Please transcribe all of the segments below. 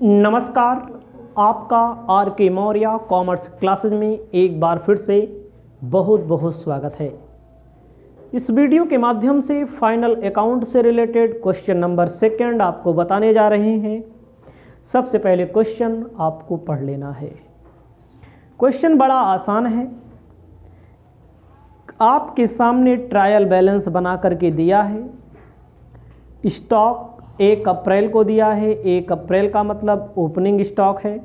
नमस्कार, आपका आर के मौर्य कॉमर्स क्लासेज में एक बार फिर से बहुत बहुत स्वागत है। इस वीडियो के माध्यम से फाइनल अकाउंट से रिलेटेड क्वेश्चन नंबर सेकंड आपको बताने जा रहे हैं। सबसे पहले क्वेश्चन आपको पढ़ लेना है। क्वेश्चन बड़ा आसान है। आपके सामने ट्रायल बैलेंस बना करके दिया है। स्टॉक 1 अप्रैल को दिया है। 1 अप्रैल का मतलब ओपनिंग स्टॉक है।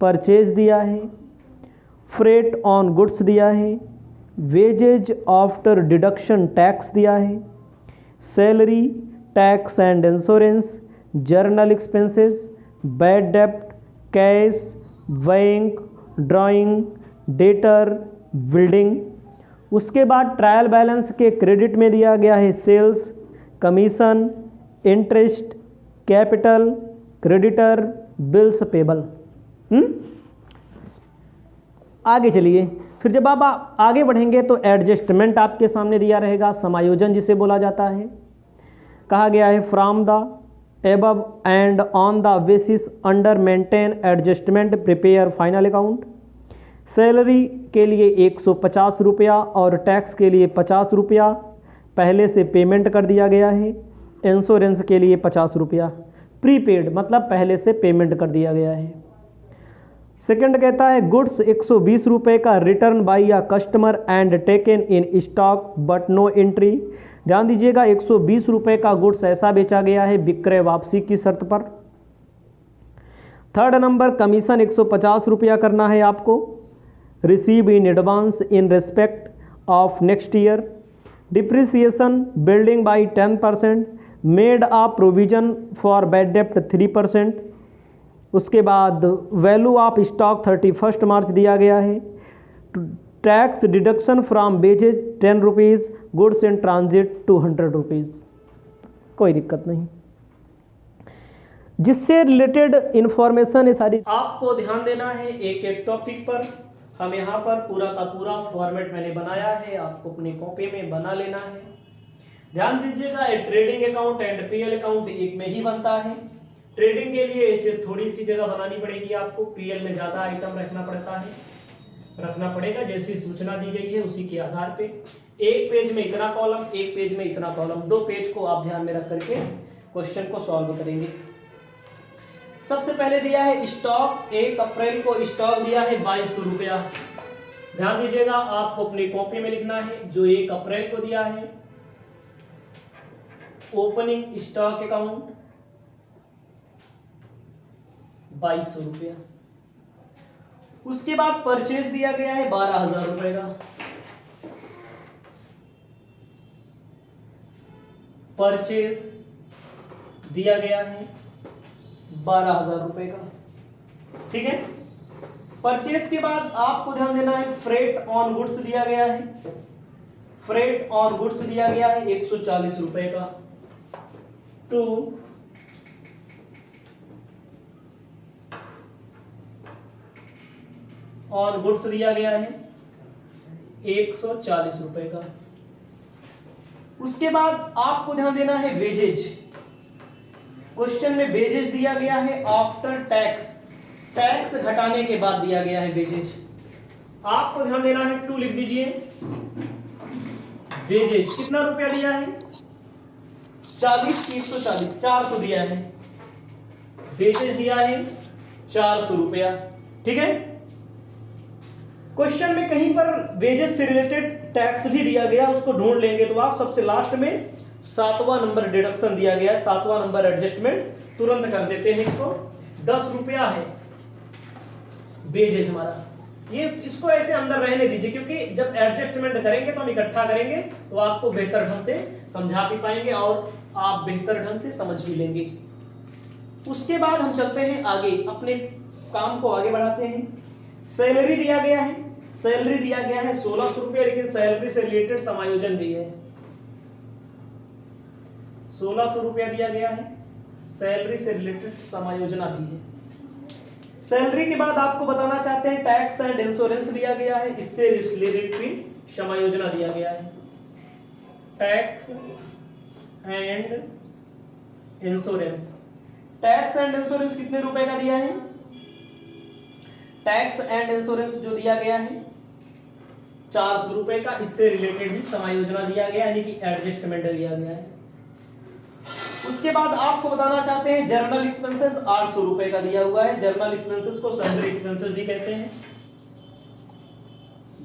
परचेज दिया है। फ्रेट ऑन गुड्स दिया है। वेजेज आफ्टर डिडक्शन टैक्स दिया है। Salary, tax and insurance, journal expenses, bad डेप्ट, cash, bank, drawing, debtor, building. उसके बाद ट्रायल बैलेंस के क्रेडिट में दिया गया है sales, commission, interest, capital, creditor, bills payable. आगे चलिए। फिर जब आप आगे बढ़ेंगे तो एडजस्टमेंट आपके सामने दिया रहेगा, समायोजन जिसे बोला जाता है। कहा गया है from the above and on the basis under maintain adjustment prepare final account. Salary के लिए 150 रुपया और टैक्स के लिए 50 रुपया पहले से पेमेंट कर दिया गया है। इंश्योरेंस के लिए 50 रुपया प्रीपेड मतलब पहले से पेमेंट कर दिया गया है। सेकंड कहता है गुड्स 120 रुपये का return by a customer and taken in stock but no entry. ध्यान दीजिएगा, 120 रुपये का गुड्स ऐसा बेचा गया है विक्रय वापसी की शर्त पर। थर्ड नंबर कमीशन 150 रुपया करना है आपको। Receive in advance in respect of next year. Depreciation building by 10%, made a provision for bad डेप्ट 3%। उसके बाद वैल्यू ऑफ स्टॉक 31 मार्च दिया गया है। Tax deduction from wages 10 rupees, goods in transit 200 rupees. कोई दिक्कत नहीं। जिससे रिलेटेड इंफॉर्मेशन ये सारी आपको ध्यान देना है एक एक टॉपिक पर। हम यहाँ पर पूरा का पूरा फॉर्मेट मैंने बनाया है, आपको अपनी कॉपी में बना लेना है। ध्यान दीजिएगा, trading account and PL account एक में ही बनता है। ट्रेडिंग के लिए इसे थोड़ी सी जगह बनानी पड़ेगी आपको, पीएल में ज़्यादा आइटम रखना पड़ेगा। जैसी सूचना दी गई है उसी के आधार पे एक पेज में इतना कॉलम, एक पेज में इतना कॉलम, 2 पेज को आप ध्यान में रख करके क्वेश्चन को सॉल्व करेंगे। सबसे पहले दिया है स्टॉक, 1 अप्रैल को स्टॉक दिया है 2200 रुपया। ध्यान दीजिएगा, आपको अपनी कॉपी में लिखना है जो 1 अप्रैल को दिया है। ओपनिंग स्टॉक अकाउंट 2200 रुपया। उसके बाद परचेज दिया गया है 12,000 रुपए का। परचेज दिया गया है 12,000 रुपए का, ठीक है। परचेज के बाद आपको ध्यान देना है फ्रेट ऑन गुड्स दिया गया है। फ्रेट ऑन गुड्स दिया गया है 140 रुपए का। टू ऑन गुड्स दिया गया है 140 रुपए का। उसके बाद आपको ध्यान देना है वेजेज। क्वेश्चन में वेजेज दिया गया है आफ्टर टैक्स, टैक्स घटाने के बाद दिया गया है वेजेज। आपको ध्यान देना है 2 लिख दीजिए। वेजेज कितना रुपया दिया है? 40 की 140, 400 दिया है। वेजेज दिया है 400 रुपया, ठीक है। क्वेश्चन में कहीं पर वेजेस से रिलेटेड टैक्स भी दिया गया, उसको ढूंढ लेंगे तो आप सबसे लास्ट में 7वां नंबर डिडक्शन दिया गया है, 7वां नंबर एडजस्टमेंट तुरंत कर देते हैं। इसको 10 रुपया है वेजेज हमारा। ये इसको ऐसे अंदर रहने दीजिए, क्योंकि जब एडजस्टमेंट करेंगे तो हम इकट्ठा करेंगे तो आपको बेहतर ढंग से समझा भी पाएंगे और आप बेहतर ढंग से समझ भी लेंगे। उसके बाद हम चलते हैं आगे, अपने काम को आगे बढ़ाते हैं। सैलरी दिया गया है, सैलरी दिया गया है 1600 रुपया, लेकिन सैलरी से रिलेटेड समायोजन भी है। 1600 रुपया दिया गया है, सैलरी से रिलेटेड समायोजना भी है। सैलरी के बाद आपको बताना चाहते हैं टैक्स एंड इंश्योरेंस दिया गया है, इससे रिलेटेड भी समायोजना दिया गया है। Tax and insurance tax and insurance कितने रुपए का दिया है? टैक्स एंड इंश्योरेंस जो दिया गया है 400 रुपए का, इससे रिलेटेड भी समायोजना दिया गया यानी कि एडजस्टमेंट दिया गया है। उसके बाद आपको बताना चाहते हैं जर्नल एक्सपेंसेस 800 रुपए का दिया हुआ है। जर्नल एक्सपेंसेस को सैलरी एक्सपेंसेस भी कहते हैं।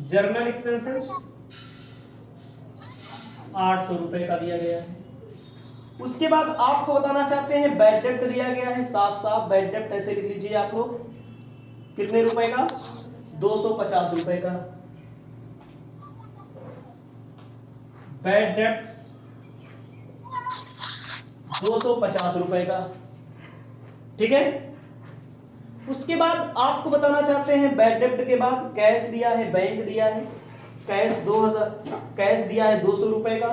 जर्नल एक्सपेंसेस 800 रुपए का दिया गया है। उसके बाद आपको बताना चाहते हैं बैड डेप्ट दिया गया है, साफ साफ बैड डेप्ट ऐसे लिख लीजिए आप लोग, कितने रुपए का? 250 रुपए का। बैड डेप्ट्स 250 रुपए का, ठीक है। उसके बाद आपको बताना चाहते हैं बैड डेप्ट के बाद कैश दिया है, बैंक दिया है, कैश 2000, कैश दिया है 200 रुपए का,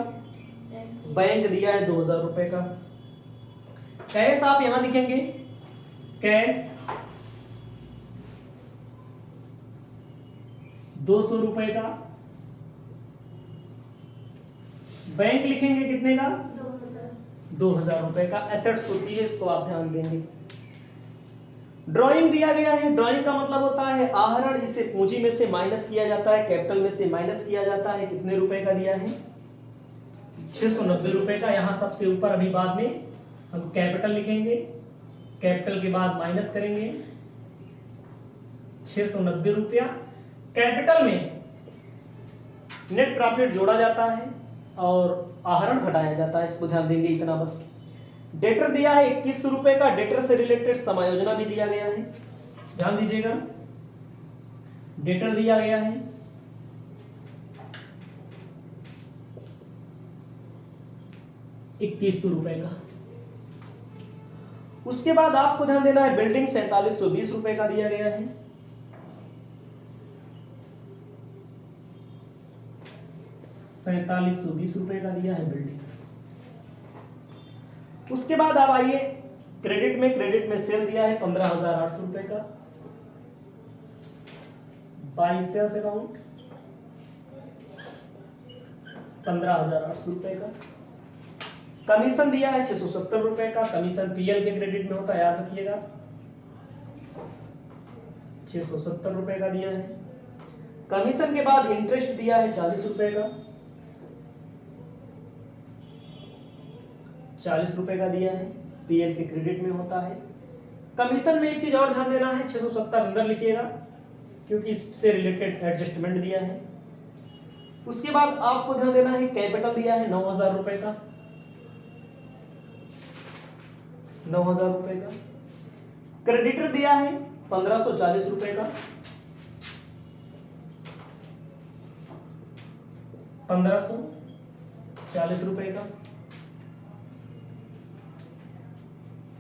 बैंक दिया है 2000 रुपए का। कैश आप यहां लिखेंगे, कैश 200 रुपए का, बैंक लिखेंगे कितने का? 2000 रुपए का। एसेट्स होती है, इसको आप ध्यान देंगे। ड्राइंग दिया गया है, ड्राइंग का मतलब होता है आहरण, इसे पूंजी में से माइनस किया जाता है, कैपिटल में से माइनस किया जाता है। कितने रुपए का दिया है? 690 रुपए का। यहां सबसे ऊपर अभी बाद में हम कैपिटल लिखेंगे, कैपिटल के बाद माइनस करेंगे 690 रुपया। कैपिटल में नेट प्रॉफिट जोड़ा जाता है और आहरण घटाया जाता है, इसको ध्यान देंगे, इतना बस। डेटर दिया है 2100 रुपए का, डेटर से रिलेटेड समायोजना भी दिया गया है, ध्यान दीजिएगा। डेटर दिया गया है 2100 रुपए का। उसके बाद आपको ध्यान देना है बिल्डिंग 4720 रुपए का दिया गया है। 4720 रुपए का दिया है बिल्डिंग। उसके बाद आप आइए क्रेडिट में, क्रेडिट में सेल दिया है 15,800 रुपए का, बाई सेल्स अकाउंट 15,800 रुपए का। कमीशन दिया है 670 रुपए का, कमीशन पीएल के क्रेडिट में होता है, याद रखिएगा, 670 रुपए का दिया है। कमीशन के बाद इंटरेस्ट दिया है 40 रुपए का, 40 रुपए का दिया है, पीएल के क्रेडिट में होता है। कमीशन में एक चीज और ध्यान देना है, 670 अंदर लिखिएगा क्योंकि इससे रिलेटेड एडजस्टमेंट दिया है। उसके बाद आपको ध्यान देना है कैपिटल दिया है 9000 रुपए का, 9000 रुपए का। क्रेडिटर दिया है 1540 रुपए का, 1540 रुपए का।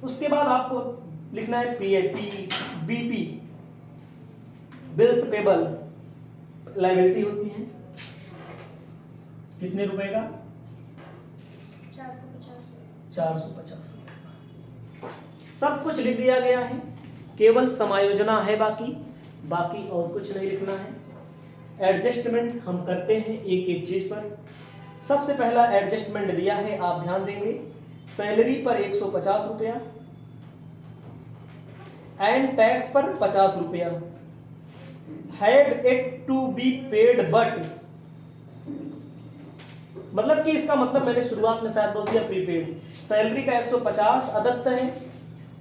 उसके बाद आपको लिखना है PAP, BP, bills payable liability होती है, कितने रुपए का? 450 रुपए का। सब कुछ लिख दिया गया है, केवल समायोजना है बाकी और कुछ नहीं लिखना है। एडजस्टमेंट हम करते हैं एक एक चीज पर। सबसे पहला एडजस्टमेंट दिया है, आप ध्यान देंगे, सैलरी पर 150 रुपया एंड टैक्स पर 50 रुपया। Had it to be paid but, मतलब कि इसका मतलब मैंने शुरुआत में शायद बोल दिया प्रीपेड। सैलरी का 150 अदत्त है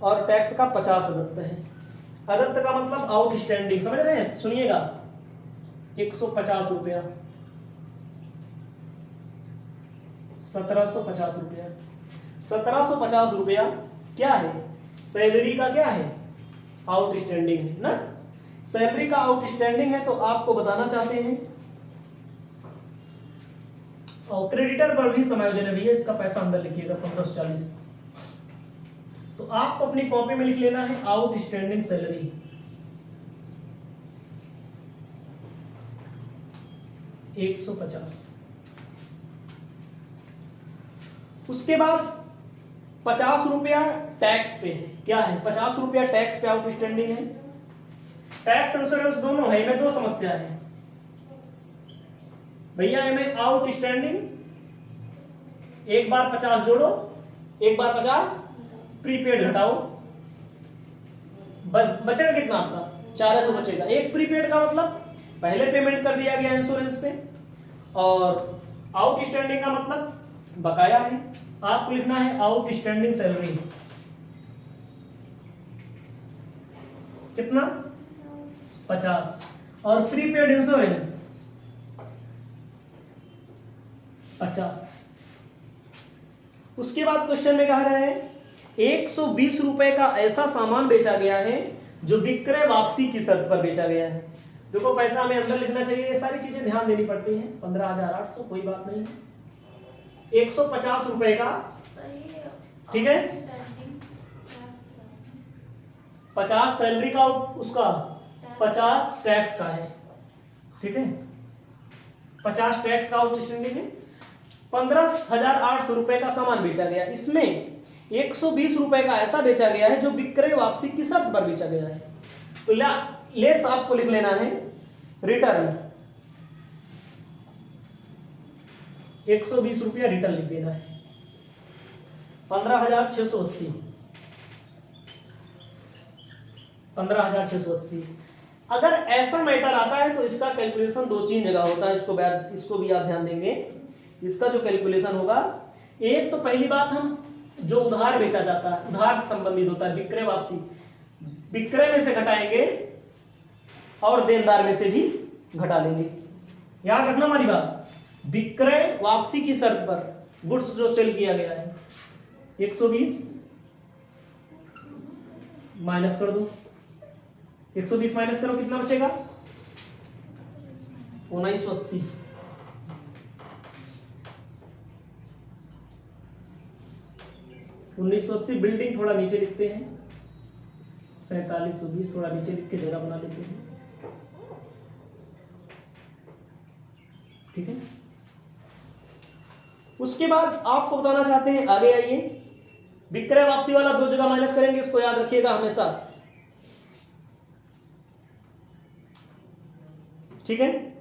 और टैक्स का 50 अदत्त है। अदत्त का मतलब आउटस्टैंडिंग, समझ रहे हैं? सुनिएगा, 150 रुपया, 1750 रुपया। 1750 रुपया क्या है? सैलरी का क्या है? आउटस्टैंडिंग है ना। सैलरी का आउटस्टैंडिंग है तो आपको बताना चाहते हैं, और क्रेडिटर पर भी समायोजन है भैया, इसका पैसा अंदर लिखिएगा 1540। तो आपको अपनी कॉपी में लिख लेना है आउटस्टैंडिंग सैलरी 150। उसके बाद 50 रुपया टैक्स पे है, क्या है? 50 रुपया टैक्स पे आउटस्टैंडिंग है। टैक्स इंश्योरेंस दोनों है, इनमें दो समस्या है भैया, इनमें आउटस्टैंडिंग एक बार 50 जोड़ो, एक बार 50 प्रीपेड घटाओ, बचेगा कितना आपका 400 बचेगा। एक प्रीपेड का मतलब पहले पेमेंट कर दिया गया इंश्योरेंस पे, और आउटस्टैंडिंग का मतलब बकाया है। आपको लिखना है आउटस्टैंडिंग सैलरी कितना 50, और प्रीपेड इंश्योरेंस 50। उसके बाद क्वेश्चन में कह रहे हैं 120 रुपए का ऐसा सामान बेचा गया है जो विक्रय वापसी की शर्त पर बेचा गया है। देखो पैसा हमें अंदर लिखना चाहिए, ये सारी चीजें ध्यान देनी पड़ती हैं। 15,800 कोई बात नहीं है। 150 रुपए का, ठीक है, 50 सैलरी का, उसका 50 टैक्स का है, ठीक है, 50 टैक्स का आउटस्टैंडिंग है। 15,800 रुपए का सामान बेचा गया, इसमें 120 रुपए का ऐसा बेचा गया है जो विक्रय वापसी की शर्त पर बेचा गया है। तो लेस आपको लिख लेना है रिटर्न, 120 रुपया रिटर्न लिख देना है। 15,680, 15,680। अगर ऐसा मैटर आता है तो इसका कैलकुलेशन 2-3 जगह होता है, इसको भी आप ध्यान देंगे। इसका जो कैलकुलेशन होगा, एक तो पहली बात हम जो उधार बेचा जाता है, उधार से संबंधित होता है, विक्रय वापसी, विक्रय में से घटाएंगे और देनदार में से भी घटा लेंगे। याद रखना हमारी बात, विक्रय वापसी की शर्त पर गुड्स जो सेल किया गया है 120 माइनस कर दो, 120 माइनस करो कितना बचेगा 1980। बिल्डिंग थोड़ा नीचे लिखते हैं, 4720 थोड़ा नीचे लिख के जगह बना लेते हैं, ठीक है। उसके बाद आपको बताना चाहते हैं, आगे आइए, विक्रय वापसी वाला 2 जगह माइनस करेंगे, इसको याद रखिएगा हमेशा, ठीक है।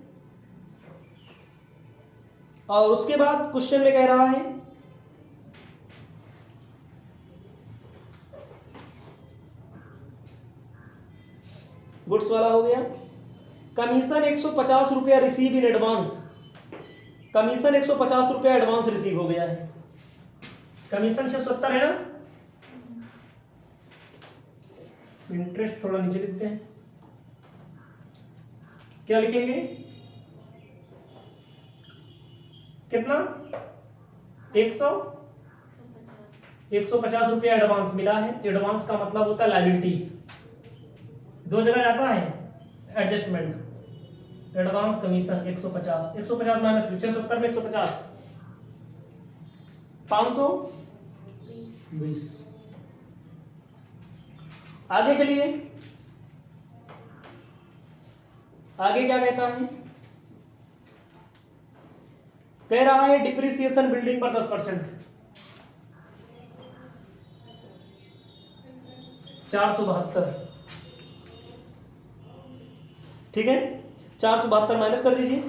और उसके बाद क्वेश्चन में कह रहा है गुड्स वाला हो गया। कमीशन 150 रुपया रिसीव इन एडवांस, कमीशन 150 रुपया एडवांस रिसीव हो गया है। कमीशन 670 है ना, इंटरेस्ट थोड़ा नीचे लिखते हैं, क्या लिखेंगे कितना 150 रुपया एडवांस मिला है। एडवांस का मतलब होता है लायबिलिटी, 2 जगह जाता है एडजस्टमेंट, एडवांस कमीशन 150 माइनस 670 में 150 520। आगे चलिए, आगे क्या कहता है, कह रहा है डिप्रिसिएशन बिल्डिंग पर 10%, 472, ठीक है। 472 माइनस कर दीजिए,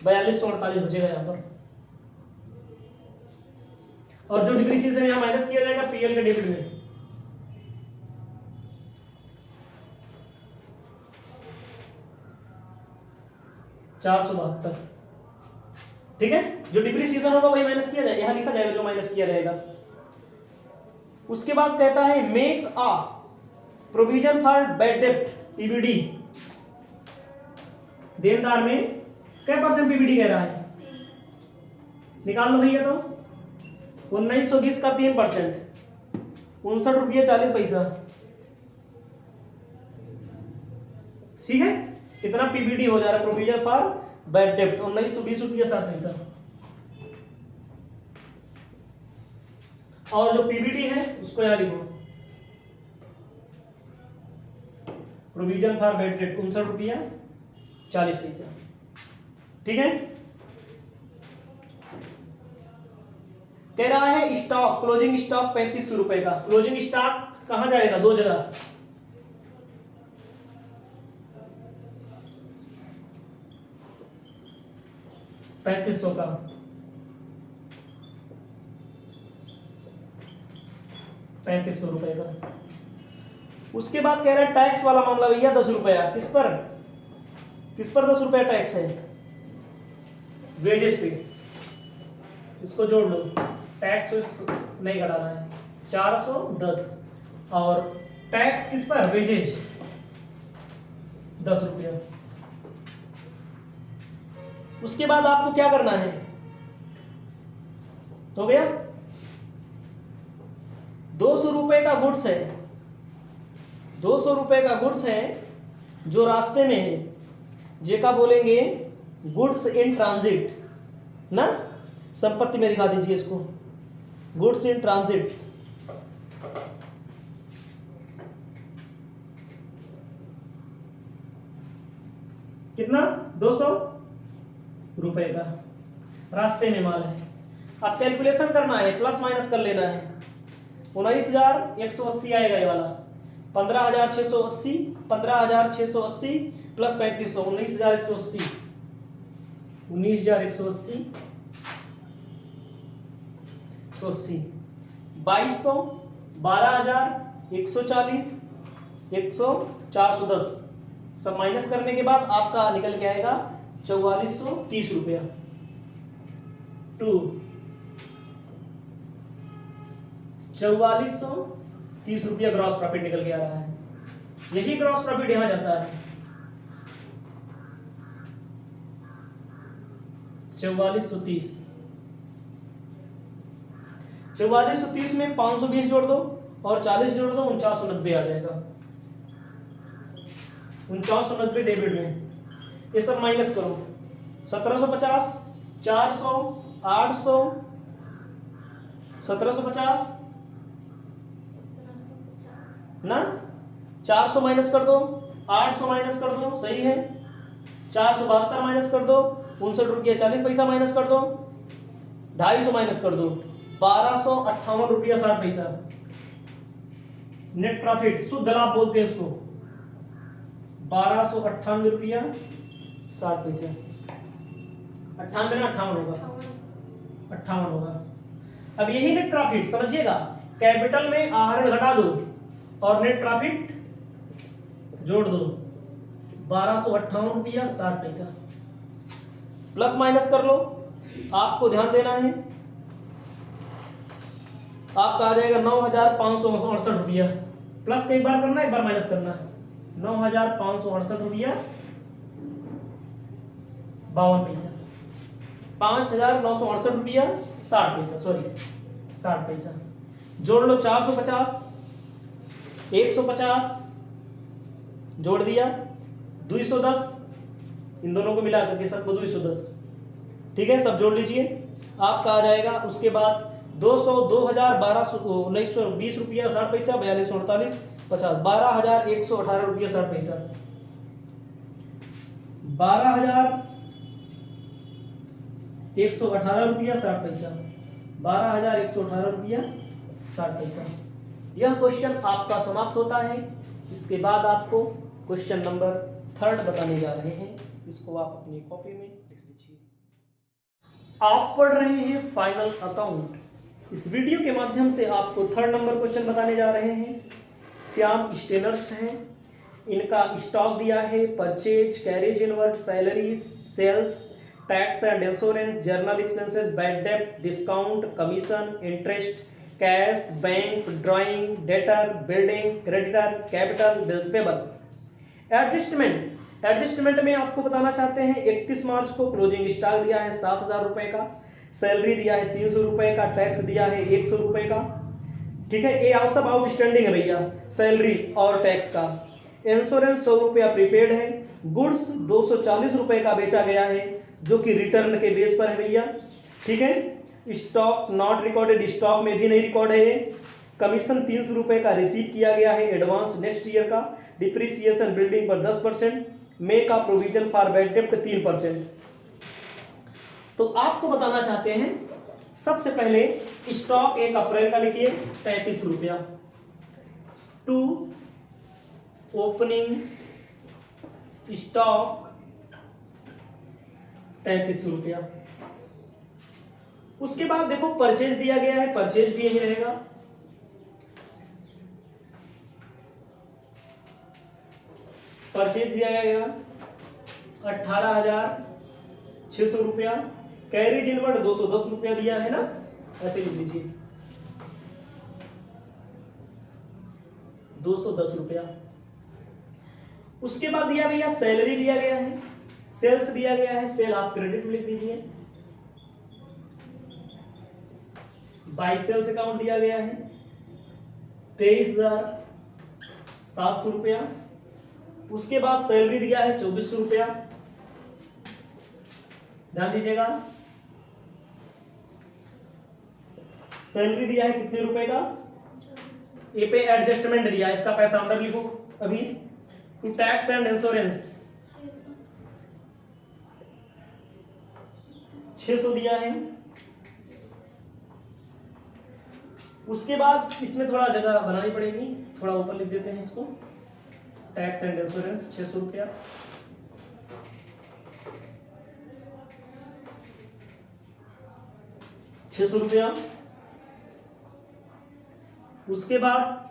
4248 बचेगा यहां पर, और जो डिप्रिसिएशन यहां माइनस किया जाएगा पीएल के डेबिट में, $472, ठीक है। जो डिप्रिसिएशन होगा वही माइनस किया जाएगा, यहां लिखा जाएगा जो माइनस किया जाएगा। उसके बाद कहता है make a provision for bad डेब्ट पीबीडी, देनदार में क्या % पीबीडी कह रहा है, निकाल लो भैया। तो 1920 का 3%, 59 रुपये 40 पैसा, ठीक है। कितना पीबीडी हो जा रहा है, प्रोविजन फॉर बैड डेब्ट, 1920 रुपये 60 पैसा। और जो पीबीडी है उसको यहां लिखो, प्रोविजन फॉर बैड डेब्ट 59 रुपया 40 पैसा, ठीक है। कह रहा है स्टॉक, क्लोजिंग स्टॉक 3500 रुपए का। क्लोजिंग स्टॉक कहां जाएगा, 2 जगह, $3500 का, $3500 का। उसके बाद कह रहा है टैक्स वाला मामला भैया 10 रुपया, किस पर 10 रुपया टैक्स है? वेजेस पे। इसको जोड़ लो, टैक्स नहीं घटाना है, 410 और टैक्स किस पर? वेजेज 10 रुपया। उसके बाद आपको क्या करना है? हो गया, 200 रुपए का गुड्स है, 200 रुपए का गुड्स है जो रास्ते में है, जेका बोलेंगे गुड्स इन ट्रांजिट ना, संपत्ति में दिखा दीजिए इसको, गुड्स इन ट्रांजिट। कितना? 200 रुपए का रास्ते में माल है। अब कैलकुलेशन करना है, प्लस माइनस कर लेना है। 19,180 आएगा ये वाला, 15,680, 15,680 प्लस 3500, 19,180, 19,180, 2200, 12,140, 410 सब माइनस करने के बाद आपका निकल के आएगा 4430 रुपया। 4430 रुपया ग्रॉस प्रॉफिट निकल के आ रहा है। यही ग्रॉस प्रॉफिट यहां जाता है 4430। 4430 में 520 जोड़ दो और 40 जोड़ दो, 4990 आ जाएगा। 4990 डेबिट में, ये सब माइनस करो, 1750, 400, 800, 1750 ना, 400 माइनस कर दो, 800 माइनस कर दो, सही है, 472 माइनस कर दो, 59 रुपया 40 पैसा माइनस कर दो, 250 माइनस कर दो, 1258 रुपया 60 पैसा नेट प्रॉफिट, शुद्ध लाभ बोलते हैं इसको, 1298 रुपया 60 पैसे। 98 में 58 होगा, 58 होगा। अब यही नेट प्रॉफिट समझिएगा, कैपिटल में आहरण घटा दो और नेट प्रॉफिट जोड़ दो, 1258 रुपया 60 पैसा। प्लस माइनस कर लो, आपको ध्यान देना है, आपका आ जाएगा 9,568 रुपया। प्लस एक बार करना है, एक बार माइनस करना है, 9,568 रुपया 52 पैसा, 5,968 रुपया 60 पैसा, सॉरी 60 पैसा। जोड़ लो, 450, 150 जोड़ दिया, 210, इन दोनों को मिला करके सबको 210, ठीक है, सब जोड़ लीजिए, आपका आ जाएगा। उसके बाद 200, 2,1220 रुपया 60 पैसा, 4248 50, 12,118 रुपया 60 पैसा, 12,118 रुपया 60 पैसा, 12,118 रुपया 60 पैसा। यह क्वेश्चन आपका समाप्त होता है। इसके बाद आपको क्वेश्चन नंबर 3 बताने जा रहे हैं, इसको आप अपनी कॉपी में लिख लीजिए। आप पढ़ रहे हैं फाइनल अकाउंट। इस वीडियो के माध्यम से आपको 3 नंबर क्वेश्चन बताने जा रहे हैं। श्याम स्टेनर्स हैं, इनका स्टॉक दिया है, purchase, carriage inward, salary, sales, tax and insurance, journal expenses, bad डेब्ट, discount, commission, interest, cash, bank, drawing, debtor, building, creditor, capital, bills payable. Adjustment में आपको बताना चाहते हैं 31 मार्च को क्लोजिंग स्टॉक दिया है 7,000 रुपए का, सैलरी दिया है 300 रुपए का, टैक्स दिया है 100 रुपए का, ठीक है, ये सब आउटस्टैंडिंग है भैया, सैलरी और टैक्स का। इंश्योरेंस 100 रुपया प्रीपेड है, गुड्स 240 रुपए का बेचा गया है जो कि रिटर्न के बेस पर है भैया, ठीक है। स्टॉक नॉट रिकॉर्डेड, स्टॉक में भी नहीं रिकॉर्ड है। कमीशन 300 रुपए का रिसीव किया गया है एडवांस नेक्स्ट ईयर का। डिप्रिसिएशन बिल्डिंग पर 10%, make a provision for bad डेब्ट 3%। तो आपको बताना चाहते हैं, सबसे पहले स्टॉक 1 अप्रैल का लिखिए 33 रुपया, टू ओपनिंग स्टॉक 33 रुपया। उसके बाद देखो परचेज दिया गया है, परचेज भी यही रहेगा, परचेज दिया गया 18,600 रुपया। कैरेज इनवर्ड 210 रुपया दिया है ना, ऐसे लिख लीजिए 210 रुपया। उसके बाद दिया भैया सैलरी दिया गया है, सेल्स दिया गया है, सेल आप क्रेडिट में लिख दीजिए। बाय सेल्स अकाउंट दिया गया है 23,700 रुपया। उसके बाद सैलरी दिया है 2400 रुपया, ध्यान दीजिएगा। सैलरी दिया है कितने रुपए का, ए पे एडजस्टमेंट दिया है, इसका पैसा अंदर लिखो अभी। टू टैक्स एंड इंश्योरेंस 600 दिया है। उसके बाद इसमें थोड़ा जगह बनानी पड़ेगी, थोड़ा ऊपर लिख देते हैं इसको, टैक्स एंड इंश्योरेंस 600 रुपया। ₹600। उसके बाद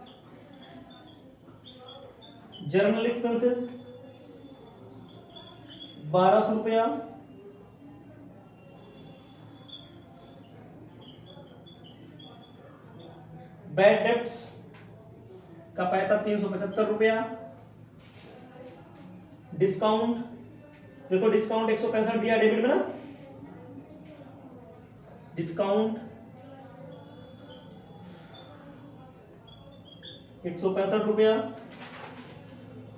जर्नल एक्सपेंसेस 1200 रुपया। बैड डेब्ट्स का पैसा 375 रुपया। डिस्काउंट देखो, डिस्काउंट 165 दिया डेबिट में ना, डिस्काउंट 165 रुपया।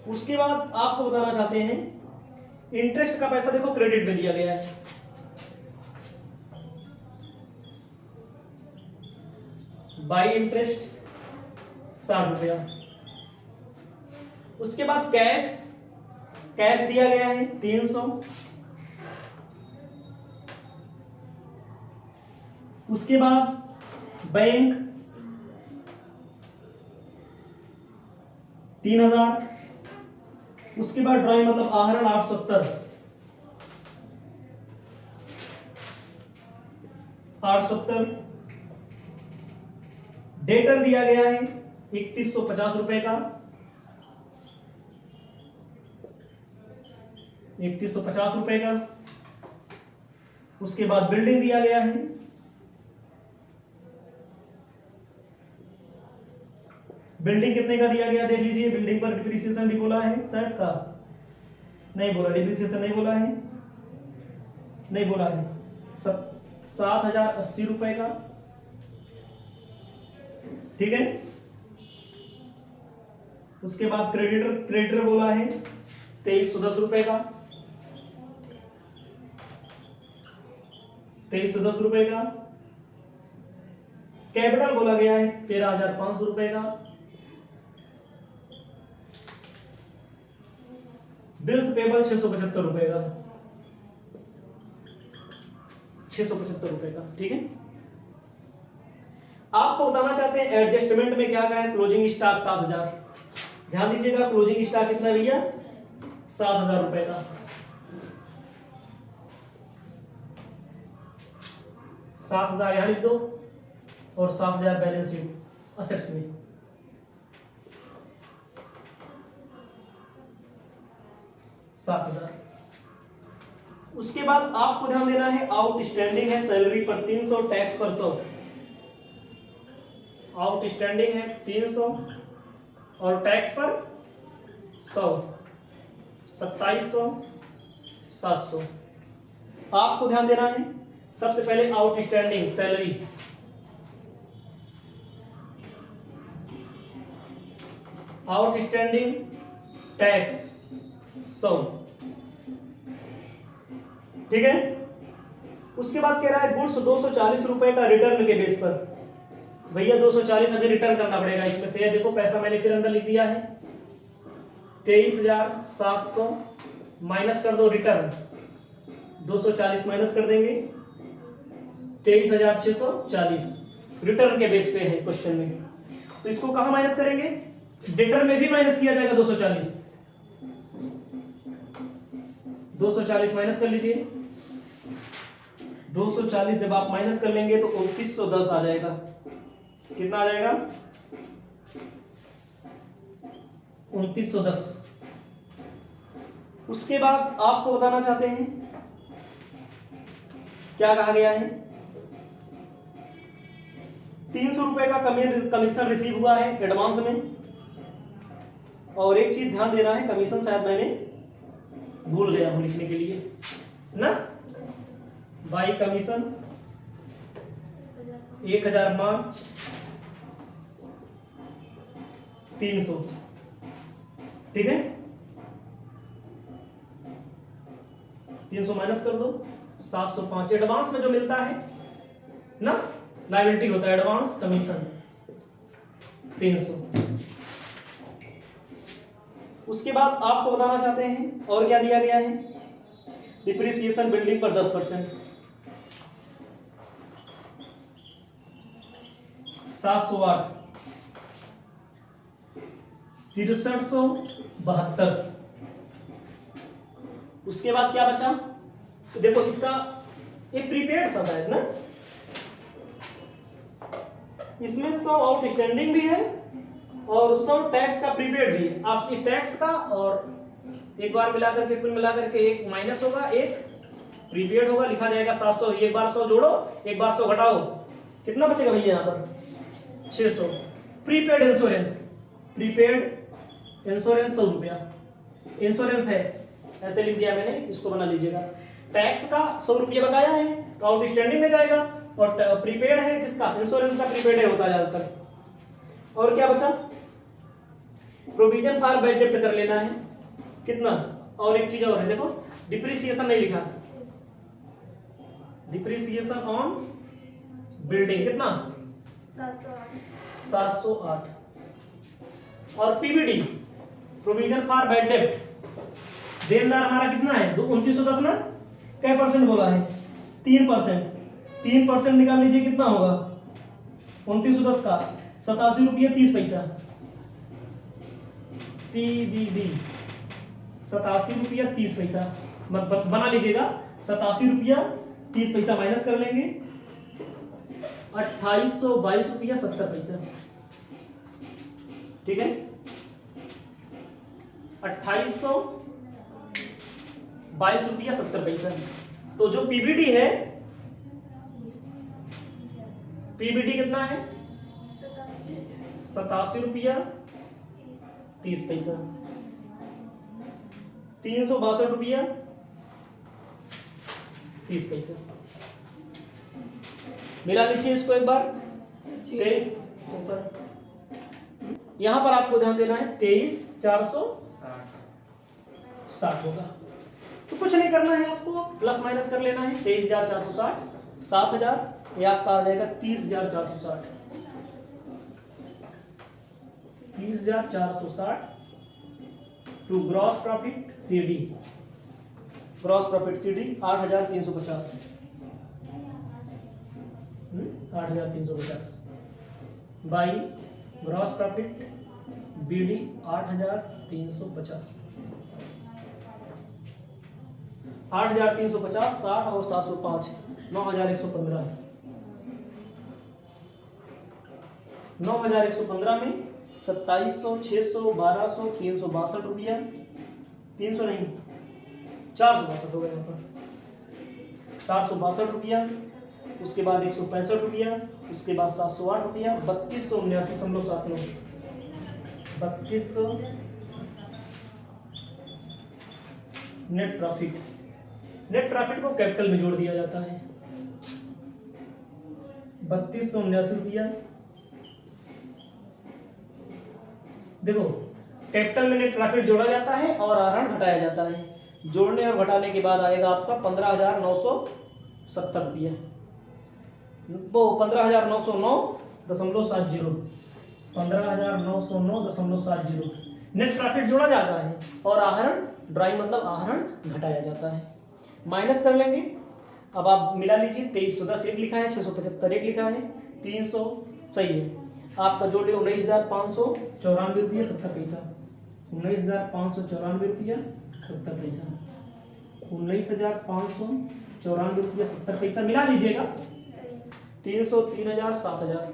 उसके बाद आपको बताना चाहते हैं इंटरेस्ट का पैसा, देखो क्रेडिट में दिया गया है, बाई इंटरेस्ट 60 रुपया। उसके बाद कैश दिया गया है 300। उसके बाद बैंक 3000। उसके बाद ड्राइंग मतलब आहरण 870। डेटर दिया गया है 3150 रुपए का, 3150 रुपए का। उसके बाद बिल्डिंग दिया गया है, बिल्डिंग कितने का दिया गया देख लीजिए। बिल्डिंग पर डिप्रिसिएशन भी बोला है शायद का, नहीं बोला, डिप्रिसिएशन नहीं बोला है, नहीं बोला है। 7,080 रुपए का, ठीक है। उसके बाद क्रेडिटर बोला है 2310 रुपए का, 2310 रुपए का। कैपिटल बोला गया है 13,500 रुपए का। बिल्स पेबल 675 रुपए का, 675 रुपए का, ठीक है। आपको बताना चाहते हैं एडजस्टमेंट में क्या क्या है। क्लोजिंग स्टॉक 7000, ध्यान दीजिएगा क्लोजिंग स्टॉक कितना है भैया, 7000 रुपए का। 7000 यहां लिख दो और 7000 बैलेंस शीट असेट्स में। उसके बाद आपको ध्यान देना है आउटस्टैंडिंग है सैलरी पर 300, टैक्स पर 100। आउटस्टैंडिंग है 300 और टैक्स पर 100, 2700, 700। आपको ध्यान देना है सबसे पहले आउटस्टैंडिंग सैलरी, आउटस्टैंडिंग टैक्स 100, ठीक है। उसके बाद कह रहा है गुड्स 240 रुपए का रिटर्न के बेस पर। भैया 240 हमें रिटर्न करना पड़ेगा इसमें से। देखो पैसा मैंने फिर अंदर लिख दिया है 23,700 माइनस कर दो रिटर्न, 240 माइनस कर देंगे 23,640 रिटर्न के बेस पे है क्वेश्चन में। तो इसको कहां माइनस करेंगे, डेटर में भी माइनस किया जाएगा 240। 240 माइनस कर लीजिए, 240 जब आप माइनस कर लेंगे तो 2910 आ जाएगा। कितना आ जाएगा, 2910। उसके बाद आपको बताना चाहते हैं क्या कहा गया है, 300 रुपए का कमीशन रिसीव हुआ है एडवांस में। और एक चीज ध्यान देना है, कमीशन शायद मैंने भूल गया हूं लिखने के लिए ना, बाई कमीशन 1000 मार्च 300, ठीक है, 300 माइनस कर दो 705। एडवांस में जो मिलता है ना, लायबिलिटी होता है एडवांस कमीशन 300। उसके बाद आपको बताना चाहते हैं और क्या दिया गया है, डिप्रिसिएशन बिल्डिंग पर 10%, 708, 6372। उसके बाद क्या बचा, तो देखो इसका एक प्रीपेड सा है ना, इसमें 100 आउटस्टैंडिंग भी है और 100 टैक्स का प्रीपेड भी है। आप इस टैक्स का और एक बार मिलाकर के कुल मिलाकर के एक माइनस होगा, एक प्रीपेड होगा, लिखा जाएगा 700। एक बार 100 जोड़ो, एक बार 100 घटाओ, कितना बचेगा भैया यहाँ पर 600। प्रीपेड इंश्योरेंस, प्रीपेड इंश्योरेंस 100 रुपया इंश्योरेंस है, ऐसे लिख दिया मैंने, इसको बना लीजिएगा। टैक्स का 100 रुपया बकाया है तो आउटस्टैंडिंग में जाएगा, और प्रीपेड है किसका, इंश्योरेंस का प्रीपेड है होता है ज्यादातर। और क्या बचा, प्रोविजन फॉर बैड डेब्ट कर लेना है कितना, और एक चीज और है, देखो डिप्रिसिएशन नहीं लिखा, डिप्रिसिएशन ऑन बिल्डिंग कितना 708। और पीबीडी प्रोविजन फॉर बैड डेब्ट, देनदार हमारा कितना है 2910 ना, क्या परसेंट बोला है 3%, 3% निकाल लीजिए कितना होगा 2910 का 87 रुपया 30 पैसा। पीबीडी 87 रुपया 30 पैसा बना लीजिएगा, 87 रुपया 30 पैसा माइनस कर लेंगे 2822 रुपया 70 पैसा, ठीक है, 2822 रुपया 70 पैसा। तो जो पीबीडी है, पीबीडी कितना है 87 रुपया 30 पैसा, 362 रुपया 30 पैसा। मिला लीजिए इसको एक बार, 23 ऊपर, यहां पर आपको ध्यान देना है 23,460 होगा। तो कुछ नहीं करना है, आपको प्लस माइनस कर लेना है, 23,460 7,000, ये आपका आ जाएगा 30,460, 30,460 to gross profit CD, gross profit CD 8,350, 8,350 by gross profit BD 8,350, 8,350 60 और 705 9,115, 9,115 में 2700 600 1200 362 रुपया, 300 नहीं 462 होगा यहाँ पर, 462 रुपया। उसके बाद 165 रुपया, उसके बाद 708 रुपया, 3279.79, 3200 नेट प्रॉफिट। नेट प्रॉफिट को कैपिटल में जोड़ दिया जाता है, 3279 रुपया। देखो कैपिटल में नेट प्रॉफिट जोड़ा जाता है और आहरण घटाया जाता है, जोड़ने और घटाने के बाद आएगा आपका 15,970 रुपया, वो 15,909.70, 15,909.70। नेट प्रॉफिट जोड़ा जाता है और आहरण ड्राई मतलब आहरण घटाया जाता है, माइनस कर लेंगे। अब आप मिला लीजिए, 2310 एक लिखा है, 675 एक लिखा है, 300 सही है। आपका जोड़ 19,594 रुपया 70 पैसा, 19,594 रुपया 70 पैसा, 19,594 रुपया 70 पैसा मिला लीजिएगा, 300 3,000 7,000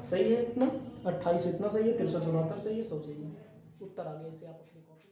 सही है, इतना 2800 इतना सही है, 374 सही है, 100 सही है। उत्तर आ गया, इसे आप अपनी कॉपी